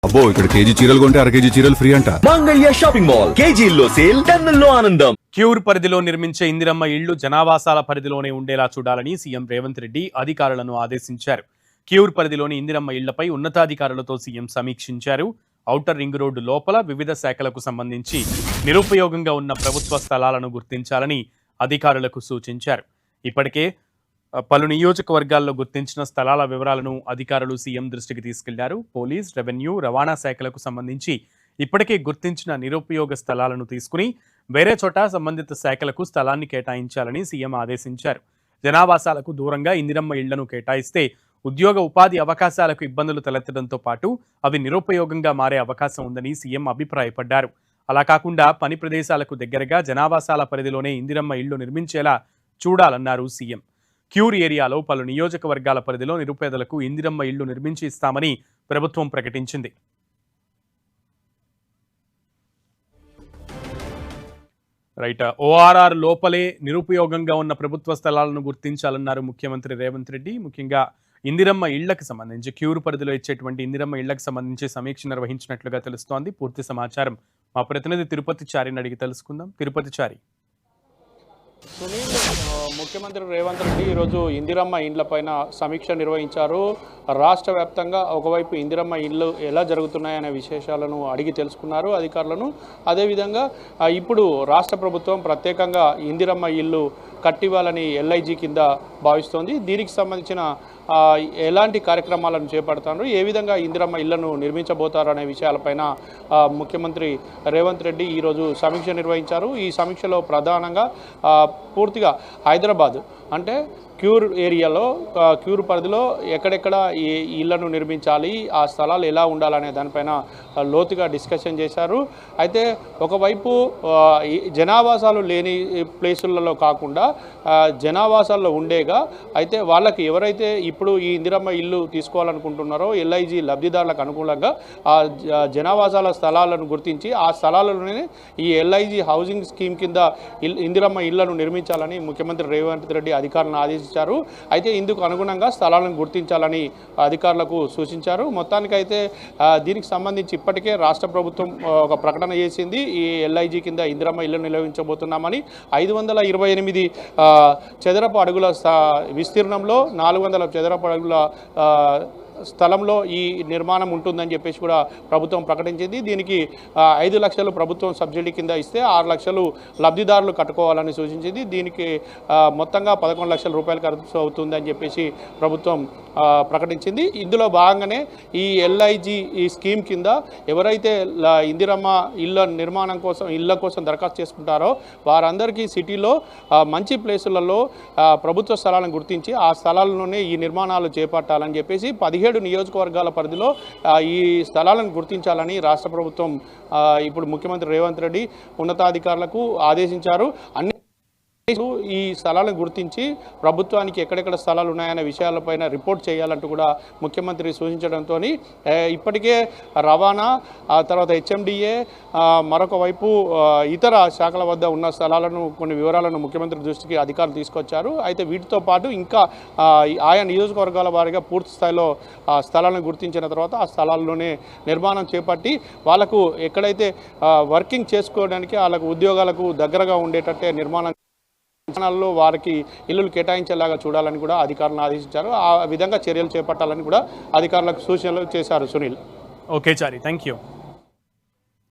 అబ్బో ఇక్కడ కేజీ చీరలు కొంటే అర కేజీ చీరలు ఫ్రీ అంట. మంగళ్య షాపింగ్ మాల్ కేజీల్లో సేల్, టన్నుల్లో ఆనందం. క్యూర్ పరిధిలో నిర్మించే ఇందిరమ్మ ఇళ్లు జనావాసాల పరిధిలోనే ఉండేలా చూడాలని సీఎం రేవంత్ రెడ్డి అధికారులను ఆదేశించారు. క్యూర్ పరిధిలోని ఇందిరమ్మ ఇళ్లపై ఉన్నతాధికారులతో సీఎం సమీక్షించారు. ఔటర్ రింగ్ రోడ్డు లోపల వివిధ శాఖలకు సంబంధించి నిరుపయోగంగా ఉన్న ప్రభుత్వ స్థలాలను గుర్తించాలని అధికారులకు సూచించారు. ఇప్పటికే పలు నియోజకవర్గాల్లో గుర్తించిన స్థలాల వివరాలను అధికారులు సీఎం దృష్టికి తీసుకెళ్లారు. పోలీస్, రెవెన్యూ, రవాణా శాఖలకు సంబంధించి ఇప్పటికే గుర్తించిన నిరుపయోగ స్థలాలను తీసుకుని వేరే చోట సంబంధిత శాఖలకు స్థలాన్ని కేటాయించాలని సీఎం ఆదేశించారు. జనావాసాలకు దూరంగా ఇందిరమ్మ ఇళ్లను కేటాయిస్తే ఉద్యోగ ఉపాధి అవకాశాలకు ఇబ్బందులు తలెత్తడంతో పాటు అవి నిరుపయోగంగా మారే అవకాశం ఉందని సీఎం అభిప్రాయపడ్డారు. అలా కాకుండా పని ప్రదేశాలకు దగ్గరగా జనావాసాల పరిధిలోనే ఇందిరమ్మ ఇళ్లు నిర్మించేలా చూడాలన్నారు సీఎం. క్యూర్ ఏరియాలో పలు నియోజకవర్గాల పరిధిలో నిరుపేదలకు ఇందిరమ్మ ఇళ్లు నిర్మించి ఇస్తామని ప్రభుత్వం ప్రకటించింది. రైట్, ఓఆర్ఆర్ లోపలే నిరుపయోగంగా ఉన్న ప్రభుత్వ స్థలాలను గుర్తించాలన్నారు ముఖ్యమంత్రి రేవంత్ రెడ్డి. ముఖ్యంగా ఇందిరమ్మ ఇళ్లకు సంబంధించి క్యూర్ పరిధిలో ఇచ్చేటువంటి ఇందిరమ్మ ఇళ్లకు సంబంధించి సమీక్ష నిర్వహించినట్లుగా తెలుస్తోంది. పూర్తి సమాచారం మా ప్రతినిధి తిరుపతి చారిని అడిగి తెలుసుకుందాం. తిరుపతి చారి. సునీల్, ముఖ్యమంత్రి రేవంత్ రెడ్డి ఈరోజు ఇందిరమ్మ ఇండ్లపైన సమీక్ష నిర్వహించారు. రాష్ట్ర వ్యాప్తంగా ఒకవైపు ఇందిరమ్మ ఇండ్లు ఎలా జరుగుతున్నాయనే విశేషాలను అడిగి తెలుసుకున్నారు అధికారులను. అదేవిధంగా ఇప్పుడు రాష్ట్ర ప్రభుత్వం ప్రత్యేకంగా ఇందిరమ్మ ఇల్లు కట్టివ్వాలని ఎల్ఐజీ కింద భావిస్తోంది. దీనికి సంబంధించిన ఎలాంటి కార్యక్రమాలను చేపడతారు, ఏ విధంగా ఇందిరమ్మ ఇళ్లను నిర్మించబోతారు అనే విషయాలపైన ముఖ్యమంత్రి రేవంత్ రెడ్డి ఈరోజు సమీక్ష నిర్వహించారు. ఈ సమీక్షలో ప్రధానంగా పూర్తిగా హైదరాబాద్ అంటే క్యూర్ ఏరియాలో, క్యూర్ పరిధిలో ఎక్కడెక్కడ ఈ ఇళ్లను నిర్మించాలి, ఆ స్థలాలు ఎలా ఉండాలనే దానిపైన లోతుగా డిస్కషన్ చేశారు. అయితే ఒకవైపు జనావాసాలు లేని ప్లేసులలో కాకుండా జనావాసాల్లో ఉండేగా అయితే వాళ్ళకి ఎవరైతే ఇప్పుడు ఈ ఇందిరమ్మ ఇల్లు తీసుకోవాలనుకుంటున్నారో ఎల్ఐజీ లబ్ధిదారులకు అనుకూలంగా ఆ జనావాసాల స్థలాలను గుర్తించి ఆ స్థలాలలోనే ఈ ఎల్ఐజీ హౌసింగ్ స్కీమ్ కింద ఇందిరమ్మ ఇళ్లను నిర్మించాలని ముఖ్యమంత్రి రేవంత్ రెడ్డి అధికారులను ఆదేశించారు. అయితే ఇందుకు అనుగుణంగా స్థలాలను గుర్తించాలని అధికారులకు సూచించారు. మొత్తానికైతే దీనికి సంబంధించి ఇప్పటికే రాష్ట్ర ప్రభుత్వం ఒక ప్రకటన చేసింది. ఈ ఎల్ఐజీ కింద ఇందిరమ్మ ఇళ్లను నిర్వహించబోతున్నామని 528 చదరపు అడుగుల విస్తీర్ణంలో 400 చదరపు అడుగుల స్థలంలో ఈ నిర్మాణం ఉంటుందని చెప్పేసి కూడా ప్రభుత్వం ప్రకటించింది. దీనికి 5 లక్షలు ప్రభుత్వం సబ్సిడీ కింద ఇస్తే 6 లక్షలు లబ్ధిదారులు కట్టుకోవాలని సూచించింది. దీనికి మొత్తంగా 11 లక్షల రూపాయలు ఖర్చు అవుతుందని చెప్పేసి ప్రభుత్వం ప్రకటించింది. ఇందులో భాగంగానే ఈ ఎల్ఐజీ ఈ స్కీమ్ కింద ఎవరైతే ఇందిరమ్మ ఇళ్ల కోసం దరఖాస్తు చేసుకుంటారో వారందరికీ సిటీలో మంచి ప్లేసులలో ప్రభుత్వ స్థలాలను గుర్తించి ఆ స్థలాల్లోనే ఈ నిర్మాణాలు చేపట్టాలని చెప్పేసి 17 నియోజకవర్గాల పరిధిలో ఈ స్థలాలను గుర్తించాలని రాష్ట్ర ప్రభుత్వం ఇప్పుడు ముఖ్యమంత్రి రేవంత్ రెడ్డి ఉన్నతాధికారులకు ఆదేశించారు. ఈ స్థలాలను గుర్తించి ప్రభుత్వానికి ఎక్కడెక్కడ స్థలాలు ఉన్నాయనే విషయాలపైన రిపోర్ట్ చేయాలంటూ కూడా ముఖ్యమంత్రి సూచించడంతో ఇప్పటికే రవాణా, తర్వాత హెచ్ఎండిఏ, మరొక వైపు ఇతర శాఖల వద్ద ఉన్న స్థలాలను కొన్ని వివరాలను ముఖ్యమంత్రి దృష్టికి అధికారులు తీసుకొచ్చారు. అయితే వీటితో పాటు ఇంకా ఆయా నియోజకవర్గాల వారీగా పూర్తి స్థాయిలో స్థలాలను గుర్తించిన తర్వాత ఆ స్థలాల్లోనే నిర్మాణం చేపట్టి వాళ్ళకు ఎక్కడైతే వర్కింగ్ చేసుకోవడానికి వాళ్ళకు ఉద్యోగాలకు దగ్గరగా ఉండేటట్టే నిర్మాణం వారికి ఇల్లులు కేటాయించేలాగా చూడాలని కూడా అధికారులను ఆదేశించారు. ఆ విధంగా చర్యలు చేపట్టాలని కూడా అధికారులకు సూచనలు చేశారు. Sunil. Okay Chari, thank you.